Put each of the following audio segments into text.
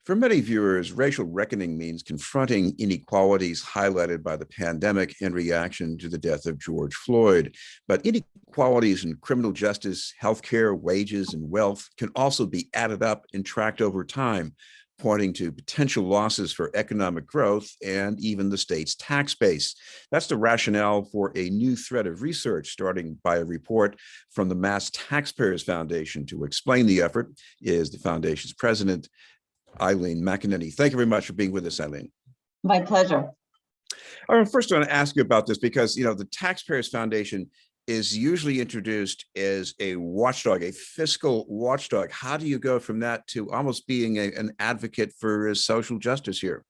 For many viewers, racial reckoning means confronting inequalities highlighted by the pandemic in reaction to the death of George Floyd. But inequalities in criminal justice, healthcare, wages, and wealth can also be added up and tracked over time, pointing to potential losses for economic growth and even the state's tax base. That's the rationale for a new thread of research, starting by a report from the Massachusetts Taxpayers Foundation. To explain the effort is the foundation's president, Eileen McAnneny. Thank you very much for being with us, Eileen. My pleasure. First, I want to ask you about this because, the Taxpayers Foundation is usually introduced as a watchdog, a fiscal watchdog. How do you go from that to almost being an advocate for social justice here?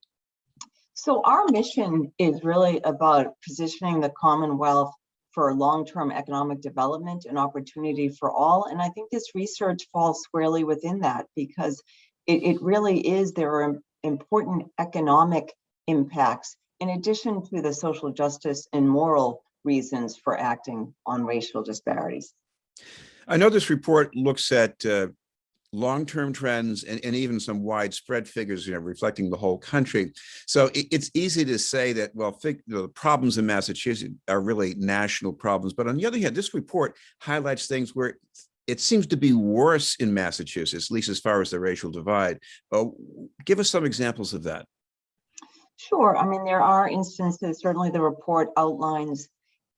So our mission is really about positioning the Commonwealth for long-term economic development and opportunity for all. And I think this research falls squarely within that because it really is, there are important economic impacts in addition to the social justice and moral reasons for acting on racial disparities. I know this report looks at long-term trends and even some widespread figures, reflecting the whole country. So it's easy to say that, well, the problems in Massachusetts are really national problems. But on the other hand, this report highlights things where it seems to be worse in Massachusetts, at least as far as the racial divide. Give us some examples of that. Sure. I mean, there are instances, certainly the report outlines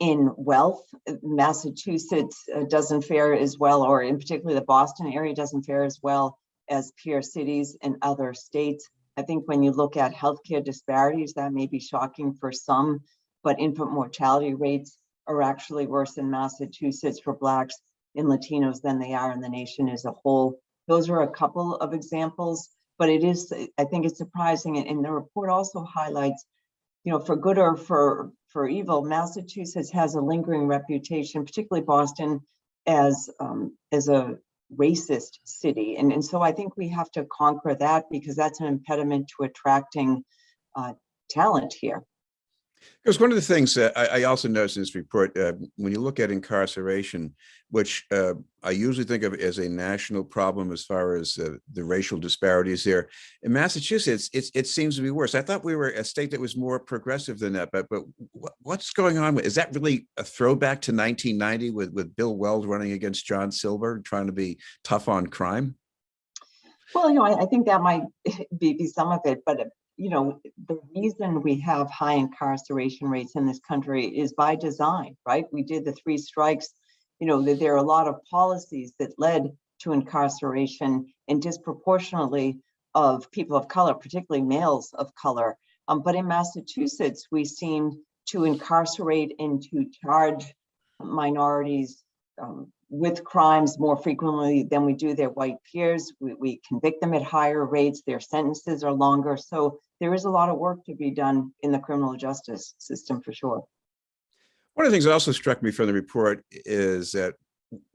in wealth, Massachusetts doesn't fare as well, or in particular the Boston area doesn't fare as well as peer cities in other states. I think when you look at healthcare disparities, that may be shocking for some, but infant mortality rates are actually worse in Massachusetts for Blacks and Latinos than they are in the nation as a whole. Those are a couple of examples, but I think it's surprising. And the report also highlights, for good or for evil, Massachusetts has a lingering reputation, particularly Boston, as a racist city. And so I think we have to conquer that because that's an impediment to attracting talent here. Because one of the things that I also noticed in this report, when you look at incarceration, which I usually think of as a national problem as far as the racial disparities there, in Massachusetts, it seems to be worse. I thought we were a state that was more progressive than that, but what's going on? Is that really a throwback to 1990 with Bill Weld running against John Silver, trying to be tough on crime? Well, I think that might be some of it, but the reason we have high incarceration rates in this country is by design, right? We did the 3 strikes. There are a lot of policies that led to incarceration and disproportionately of people of color, particularly males of color. But in Massachusetts, we seem to incarcerate and to charge minorities with crimes more frequently than we do their white peers. We convict them at higher rates. Their sentences are longer. So there is a lot of work to be done in the criminal justice system for sure. One of the things that also struck me from the report is that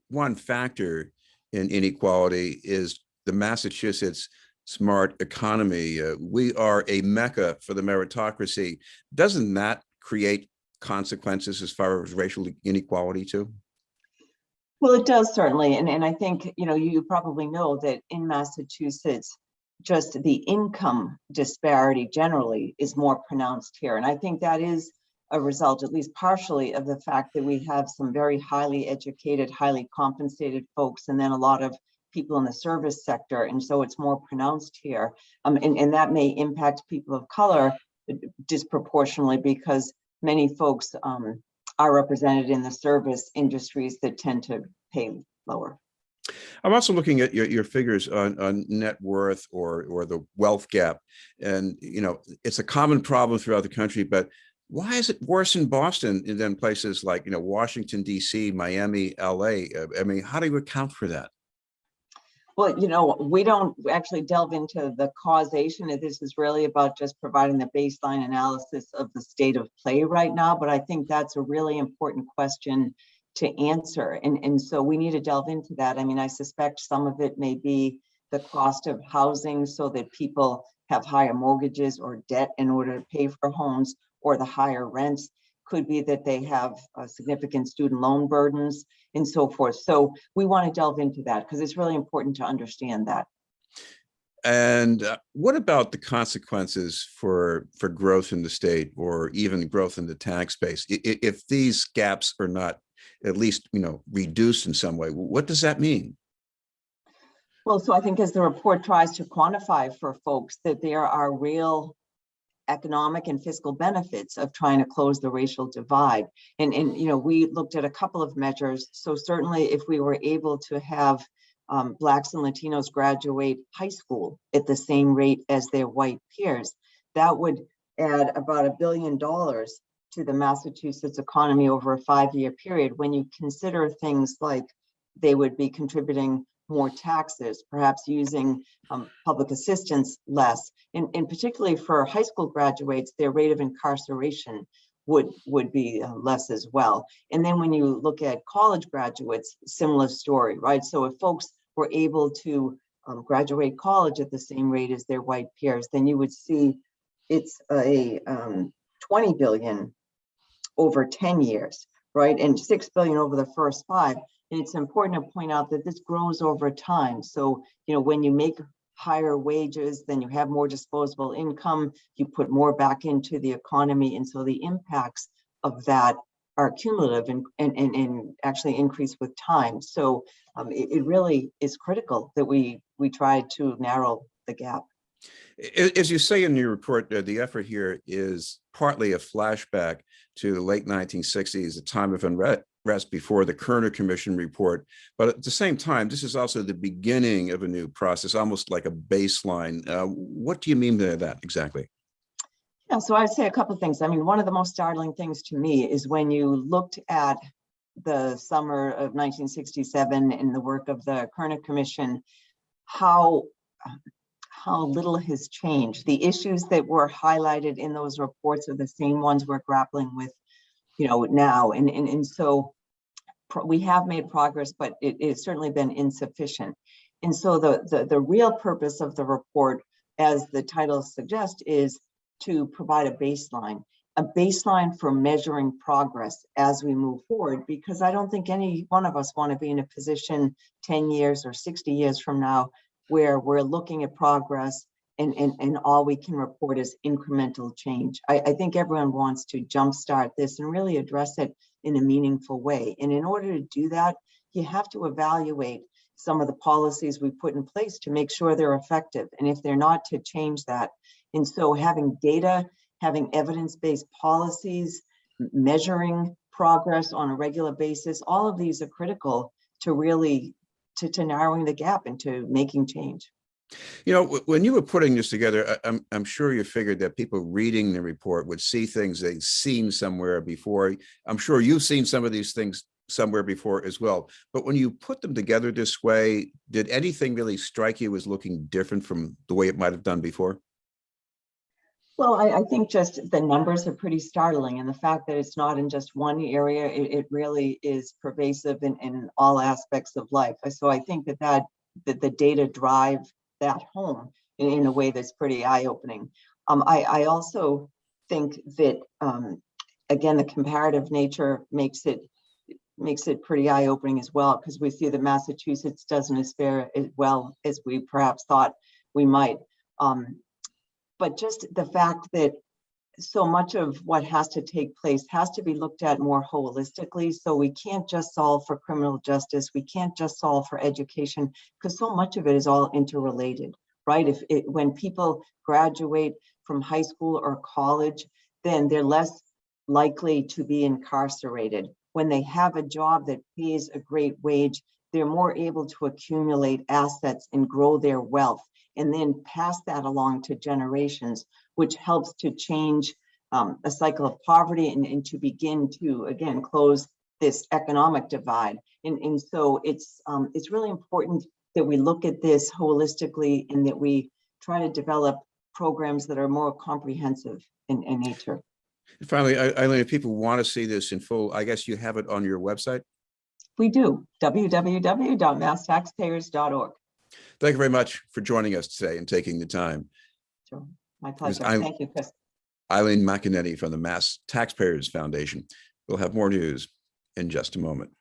one factor in inequality is the Massachusetts smart economy. We are a mecca for the meritocracy. Doesn't that create consequences as far as racial inequality too? Well, it does certainly. And I think, you probably know that in Massachusetts, just the income disparity generally is more pronounced here. And I think that is a result, at least partially, of the fact that we have some very highly educated, highly compensated folks, and then a lot of people in the service sector. And so it's more pronounced here. And that may impact people of color disproportionately because many folks are represented in the service industries that tend to pay lower. I'm also looking at your figures on net worth or the wealth gap. And, it's a common problem throughout the country, but why is it worse in Boston than places like, Washington, D.C., Miami, LA? I mean, how do you account for that? Well, we don't actually delve into the causation. This is really about just providing the baseline analysis of the state of play right now. But I think that's a really important question to answer. And so we need to delve into that. I mean, I suspect some of it may be the cost of housing so that people have higher mortgages or debt in order to pay for homes, or the higher rents. Could be that they have significant student loan burdens and so forth. So we want to delve into that because it's really important to understand that. And what about the consequences for growth in the state or even growth in the tax base? If these gaps are not at least, reduced in some way, what does that mean? Well, so I think as the report tries to quantify for folks that there are real economic and fiscal benefits of trying to close the racial divide. And we looked at a couple of measures. So certainly if we were able to have Blacks and Latinos graduate high school at the same rate as their white peers, that would add about $1 billion to the Massachusetts economy over a 5-year period. When you consider things like they would be contributing more taxes, perhaps using public assistance less, and particularly for high school graduates, their rate of incarceration would be less as well. And then when you look at college graduates, similar story, right? So if folks were able to graduate college at the same rate as their white peers, then you would see it's a 20 billion over 10 years, right? And 6 billion over the first 5. And it's important to point out that this grows over time. So, when you make higher wages, then you have more disposable income, you put more back into the economy. And so the impacts of that are cumulative and actually increase with time. So it really is critical that we try to narrow the gap. As you say in your report, the effort here is partly a flashback to the late 1960s, a time of unrest before the Kerner Commission report. But at the same time, this is also the beginning of a new process, almost like a baseline. What do you mean by that exactly? Yeah, so I'd say a couple of things. I mean, one of the most startling things to me is when you looked at the summer of 1967 and the work of the Kerner Commission, how little has changed. The issues that were highlighted in those reports are the same ones we're grappling with, now. And so we have made progress, but it's certainly been insufficient. And so the real purpose of the report, as the title suggests, is to provide a baseline for measuring progress as we move forward, because I don't think any one of us want to be in a position 10 years or 60 years from now where we're looking at progress and all we can report is incremental change. I think everyone wants to jumpstart this and really address it in a meaningful way. And in order to do that, you have to evaluate some of the policies we put in place to make sure they're effective. And if they're not, to change that. And so having data, having evidence-based policies, measuring progress on a regular basis, all of these are critical to really to narrowing the gap and to making change. When you were putting this together, I'm sure you figured that people reading the report would see things they've seen somewhere before. I'm sure you've seen some of these things somewhere before as well. But when you put them together this way, did anything really strike you as looking different from the way it might have done before? Well, I think just the numbers are pretty startling, and the fact that it's not in just one area, it really is pervasive in all aspects of life. So I think that the data drive that home in a way that's pretty eye-opening. I also think that again, the comparative nature makes it pretty eye-opening as well, because we see that Massachusetts doesn't as fare as well as we perhaps thought we might. But just the fact that so much of what has to take place has to be looked at more holistically. So we can't just solve for criminal justice. We can't just solve for education, because so much of it is all interrelated, right? When people graduate from high school or college, then they're less likely to be incarcerated. When they have a job that pays a great wage, they're more able to accumulate assets and grow their wealth, and then pass that along to generations, which helps to change a cycle of poverty and to begin to, again, close this economic divide. And so it's really important that we look at this holistically and that we try to develop programs that are more comprehensive in nature. And finally, Eileen, if people want to see this in full, I guess you have it on your website? We do, www.masstaxpayers.org. Thank you very much for joining us today and taking the time. Sure. My pleasure. Thank you, Chris. Eileen McAnneny from the Mass Taxpayers Foundation. We'll have more news in just a moment.